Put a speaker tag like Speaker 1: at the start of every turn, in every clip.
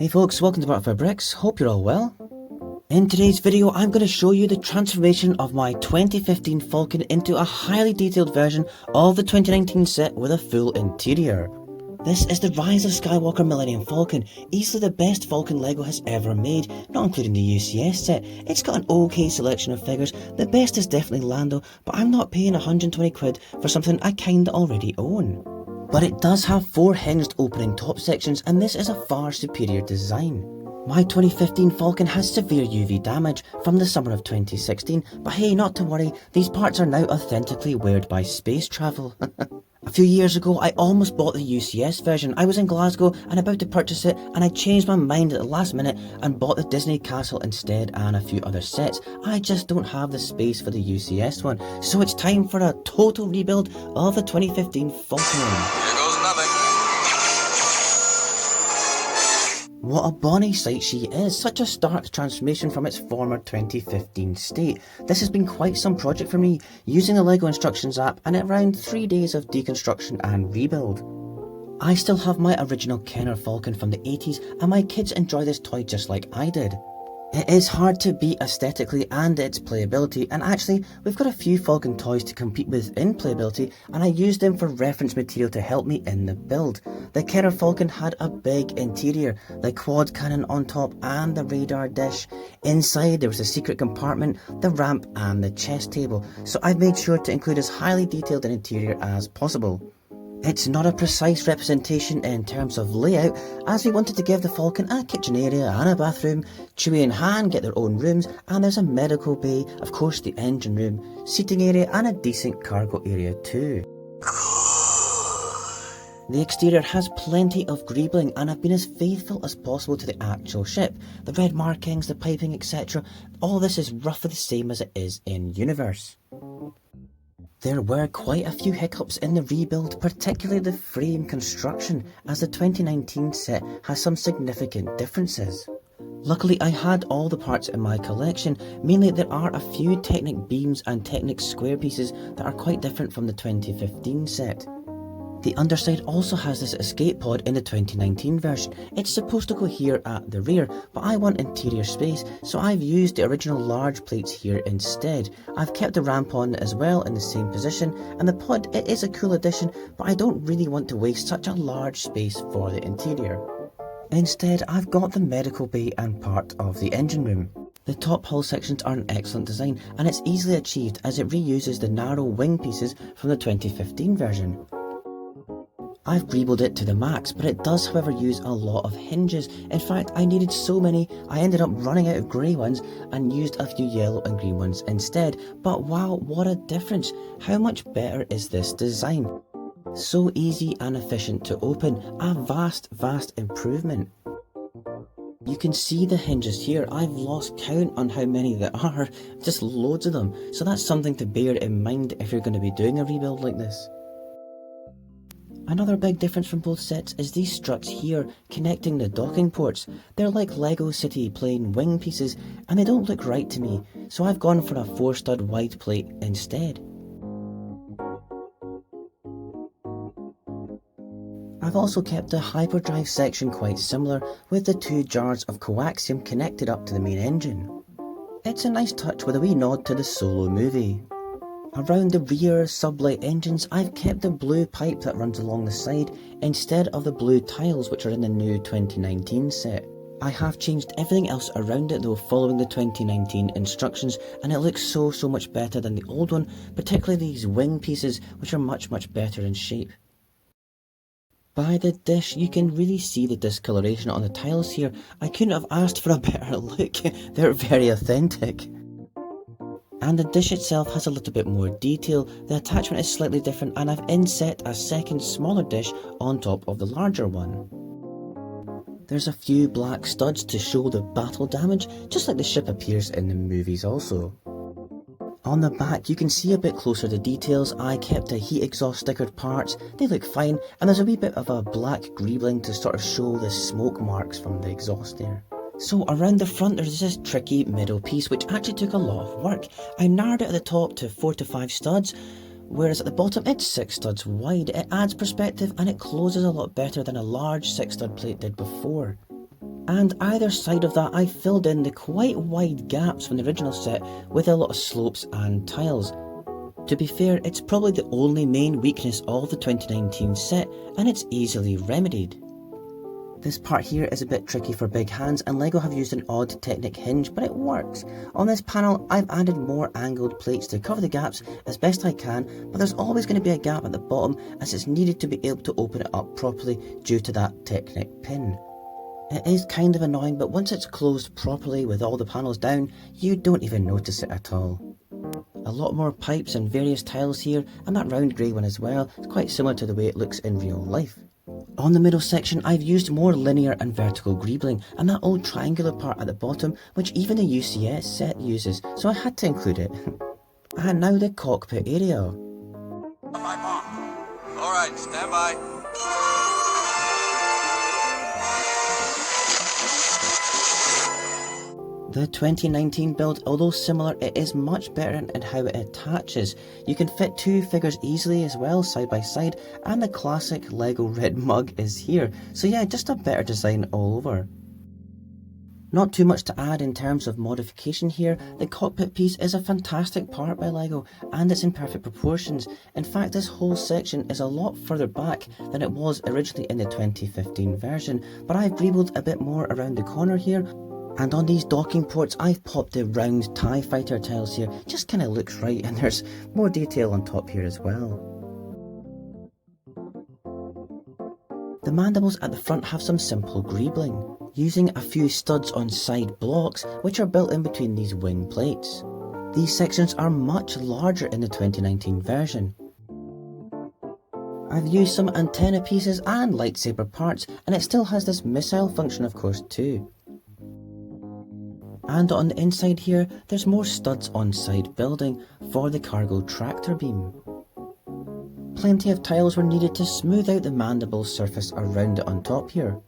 Speaker 1: Hey folks, welcome to Butterfly Bricks, hope you're all well. In today's video I'm going to show you the transformation of my 2015 Falcon into a highly detailed version of the 2019 set with a full interior. This is the Rise of Skywalker Millennium Falcon, easily the best Falcon Lego has ever made, not including the UCS set. It's got an okay selection of figures, the best is definitely Lando, but I'm not paying 120 quid for something I kinda already own. But it does have 4 hinged opening top sections, and this is a far superior design. My 2015 Falcon has severe UV damage from the summer of 2016, but hey, not to worry, these parts are now authentically weared by space travel. A few years ago I almost bought the UCS version. I was in Glasgow and about to purchase it, and I changed my mind at the last minute and bought the Disney Castle instead and a few other sets. I just don't have the space for the UCS one, so it's time for a total rebuild of the 2015 Falcon.
Speaker 2: Here goes nothing.
Speaker 1: What a bonny sight she is, such a stark transformation from its former 2015 state. This has been quite some project for me, using the Lego Instructions app and around 3 days of deconstruction and rebuild. I still have my original Kenner Falcon from the 80s, and my kids enjoy this toy just like I did. It is hard to beat aesthetically and its playability, and actually we've got a few Falcon toys to compete with in playability, and I used them for reference material to help me in the build. The Kenner Falcon had a big interior, the quad cannon on top and the radar dish. Inside there was a secret compartment, the ramp and the chest table, so I've made sure to include as highly detailed an interior as possible. It's not a precise representation in terms of layout, as we wanted to give the Falcon a kitchen area and a bathroom, Chewie and Han get their own rooms, and there's a medical bay, of course the engine room, seating area and a decent cargo area too. The exterior has plenty of greebling, and I've been as faithful as possible to the actual ship. The red markings, the piping, etc. All this is roughly the same as it is in universe. There were quite a few hiccups in the rebuild, particularly the frame construction, as the 2019 set has some significant differences. Luckily I had all the parts in my collection, mainly there are a few Technic beams and Technic square pieces that are quite different from the 2015 set. The underside also has this escape pod in the 2019 version. It's supposed to go here at the rear, but I want interior space, so I've used the original large plates here instead. I've kept the ramp on as well in the same position, and the pod, it is a cool addition, but I don't really want to waste such a large space for the interior. Instead, I've got the medical bay and part of the engine room. The top hull sections are an excellent design, and it's easily achieved as it reuses the narrow wing pieces from the 2015 version. I've rebuilt it to the max, but it does however use a lot of hinges. In fact, I needed so many, I ended up running out of grey ones and used a few yellow and green ones instead. But wow, what a difference! How much better is this design? So easy and efficient to open, a vast improvement. You can see the hinges here. I've lost count on how many there are, just loads of them. So that's something to bear in mind if you're going to be doing a rebuild like this. Another big difference from both sets is these struts here connecting the docking ports. They're like Lego City plain wing pieces, and they don't look right to me, so I've gone for a 4-stud wide plate instead. I've also kept the hyperdrive section quite similar, with the 2 jars of coaxium connected up to the main engine. It's a nice touch with a wee nod to the Solo movie. Around the rear sublight engines, I've kept the blue pipe that runs along the side instead of the blue tiles which are in the new 2019 set. I have changed everything else around it though, following the 2019 instructions, and it looks so much better than the old one, particularly these wing pieces which are much better in shape. By the dish, you can really see the discoloration on the tiles here. I couldn't have asked for a better look, they're very authentic. And the dish itself has a little bit more detail, the attachment is slightly different, and I've inset a second smaller dish on top of the larger one. There's a few black studs to show the battle damage, just like the ship appears in the movies also. On the back you can see a bit closer the details. I kept the heat exhaust stickered parts, they look fine, and there's a wee bit of a black greebling to sort of show the smoke marks from the exhaust there. So around the front there's this tricky middle piece which actually took a lot of work. I narrowed it at the top to 4 to 5 studs, whereas at the bottom it's 6 studs wide. It adds perspective and it closes a lot better than a large 6 stud plate did before. And either side of that I filled in the quite wide gaps from the original set with a lot of slopes and tiles. To be fair, it's probably the only main weakness of the 2019 set, and it's easily remedied. This part here is a bit tricky for big hands, and Lego have used an odd Technic hinge, but it works. On this panel I've added more angled plates to cover the gaps as best I can, but there's always going to be a gap at the bottom as it's needed to be able to open it up properly due to that Technic pin. It is kind of annoying, but once it's closed properly with all the panels down, you don't even notice it at all. A lot more pipes and various tiles here, and that round grey one as well. It's quite similar to the way it looks in real life. On the middle section I've used more linear and vertical greebling, and that old triangular part at the bottom which even the UCS set uses, so I had to include it. And now the cockpit area.
Speaker 2: Alright, stand by.
Speaker 1: The 2019 build, although similar, it is much better in how it attaches. You can fit two figures easily as well, side by side, and the classic Lego red mug is here. So yeah, just a better design all over. Not too much to add in terms of modification here. The cockpit piece is a fantastic part by Lego, and it's in perfect proportions. In fact, this whole section is a lot further back than it was originally in the 2015 version, but I've greebled a bit more around the corner here. And on these docking ports I've popped the round TIE fighter tiles here, just kinda looks right, and there's more detail on top here as well. The mandibles at the front have some simple greebling, using a few studs on side blocks which are built in between these wing plates. These sections are much larger in the 2019 version. I've used some antenna pieces and lightsaber parts, and it still has this missile function of course too. And on the inside here, there's more studs on side building for the cargo tractor beam. Plenty of tiles were needed to smooth out the mandible surface around it on top here.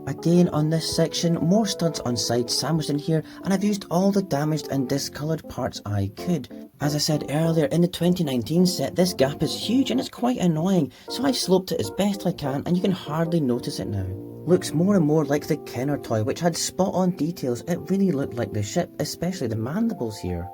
Speaker 1: Again on this section, more studs on side sandwiched in here, and I've used all the damaged and discoloured parts I could. As I said earlier, in the 2019 set this gap is huge and it's quite annoying, so I've sloped it as best I can and you can hardly notice it now. Looks more and more like the Kenner toy, which had spot on details. It really looked like the ship, especially the mandibles here.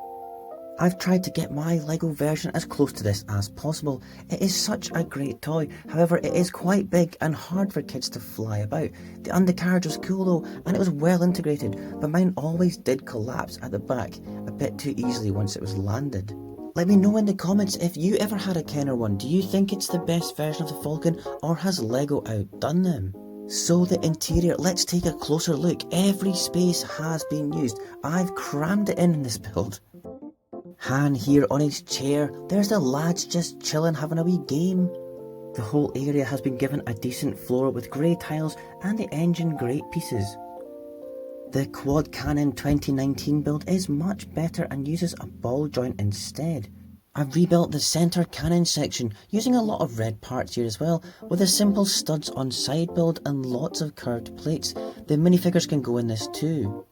Speaker 1: I've tried to get my Lego version as close to this as possible. It is such a great toy, however it is quite big and hard for kids to fly about. The undercarriage was cool though, and it was well integrated, but mine always did collapse at the back a bit too easily once it was landed. Let me know in the comments if you ever had a Kenner one. Do you think it's the best version of the Falcon, or has Lego outdone them? So the interior, let's take a closer look. Every space has been used. I've crammed it in this build. Han here on his chair, there's the lads just chilling having a wee game. The whole area has been given a decent floor with grey tiles and the engine grate pieces. The quad cannon 2019 build is much better and uses a ball joint instead. I've rebuilt the centre cannon section using a lot of red parts here as well, with a simple studs on side build and lots of curved plates. The minifigures can go in this too.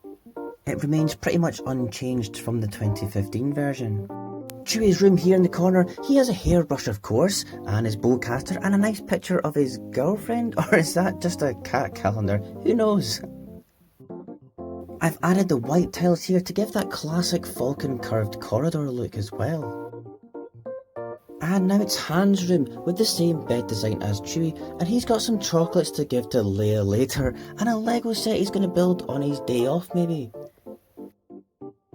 Speaker 1: It remains pretty much unchanged from the 2015 version. Chewie's room here in the corner, he has a hairbrush of course, and his bowcaster and a nice picture of his girlfriend, or is that just a cat calendar? Who knows? I've added the white tiles here to give that classic Falcon curved corridor look as well. And now it's Han's room with the same bed design as Chewie, and he's got some chocolates to give to Leia later, and a Lego set he's going to build on his day off maybe.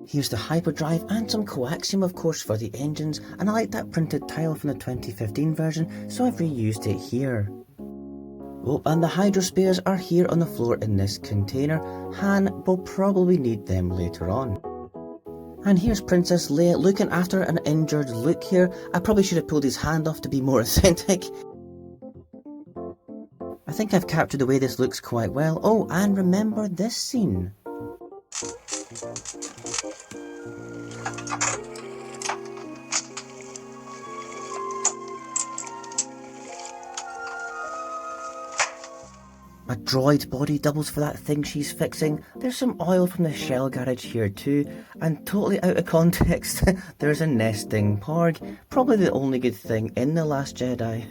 Speaker 1: Here's the hyperdrive and some coaxium of course for the engines, and I like that printed tile from the 2015 version, so I've reused it here. Oh, and the hydro spares are here on the floor in this container. Han will probably need them later on. And here's Princess Leia looking after an injured Luke here. I probably should have pulled his hand off to be more authentic. I think I've captured the way this looks quite well. Oh, and remember this scene. A droid body doubles for that thing she's fixing. There's some oil from the shell garage here too, and totally out of context, there's a nesting porg. Probably the only good thing in The Last Jedi.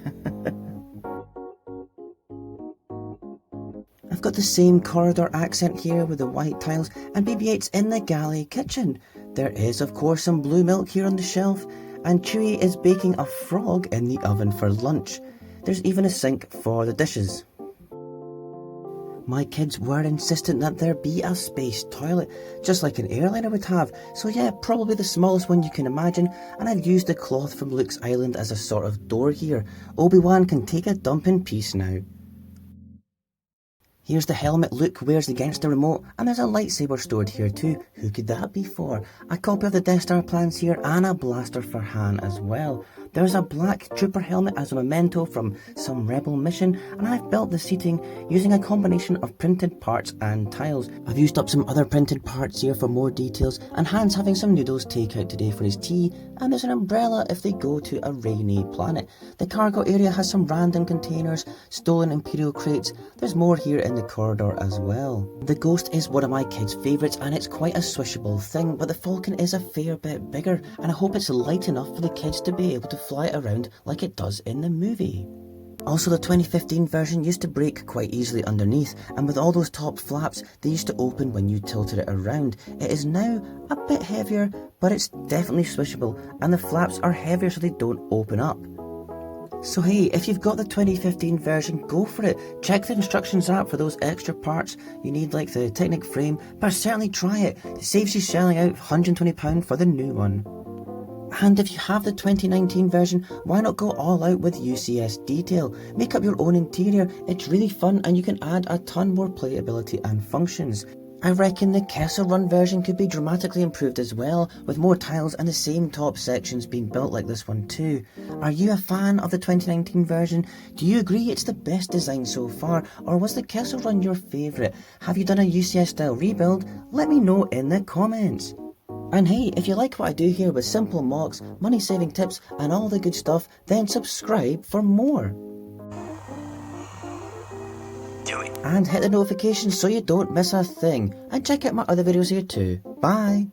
Speaker 1: I I've got the same corridor accent here with the white tiles, and BB-8's in the galley kitchen. There is of course some blue milk here on the shelf, and Chewie is baking a frog in the oven for lunch. There's even a sink for the dishes. My kids were insistent that there be a space toilet, just like an airliner would have, so yeah, probably the smallest one you can imagine, and I've used the cloth from Luke's island as a sort of door here. Obi-Wan can take a dump in peace now. Here's the helmet Luke wears against the remote, and there's a lightsaber stored here too. Who could that be for? A copy of the Death Star plans here, and a blaster for Han as well. There's a black trooper helmet as a memento from some rebel mission, and I've built the seating using a combination of printed parts and tiles. I've used up some other printed parts here for more details, and Han's having some noodles takeout today for his tea, and there's an umbrella if they go to a rainy planet. The cargo area has some random containers, stolen Imperial crates. There's more here in the corridor as well. The Ghost is one of my kids' favourites, and it's quite a swishable thing, but the Falcon is a fair bit bigger, and I hope it's light enough for the kids to be able to fly it around like it does in the movie. Also, the 2015 version used to break quite easily underneath, and with all those top flaps, they used to open when you tilted it around. It is now a bit heavier, but it's definitely swishable, and the flaps are heavier so they don't open up. So hey, if you've got the 2015 version, go for it. Check the instructions out for those extra parts you need, like the Technic frame, but certainly try it. It saves you shelling out £120 for the new one. And if you have the 2019 version, why not go all out with UCS detail? Make up your own interior, it's really fun, and you can add a ton more playability and functions. I reckon the Kessel Run version could be dramatically improved as well, with more tiles and the same top sections being built like this one too. Are you a fan of the 2019 version? Do you agree it's the best design so far, or was the Kessel Run your favourite? Have you done a UCS style rebuild? Let me know in the comments. And hey, if you like what I do here with simple mocks, money saving tips and all the good stuff, then subscribe for more. Do it. And hit the notifications so you don't miss a thing. And check out my other videos here too. Bye.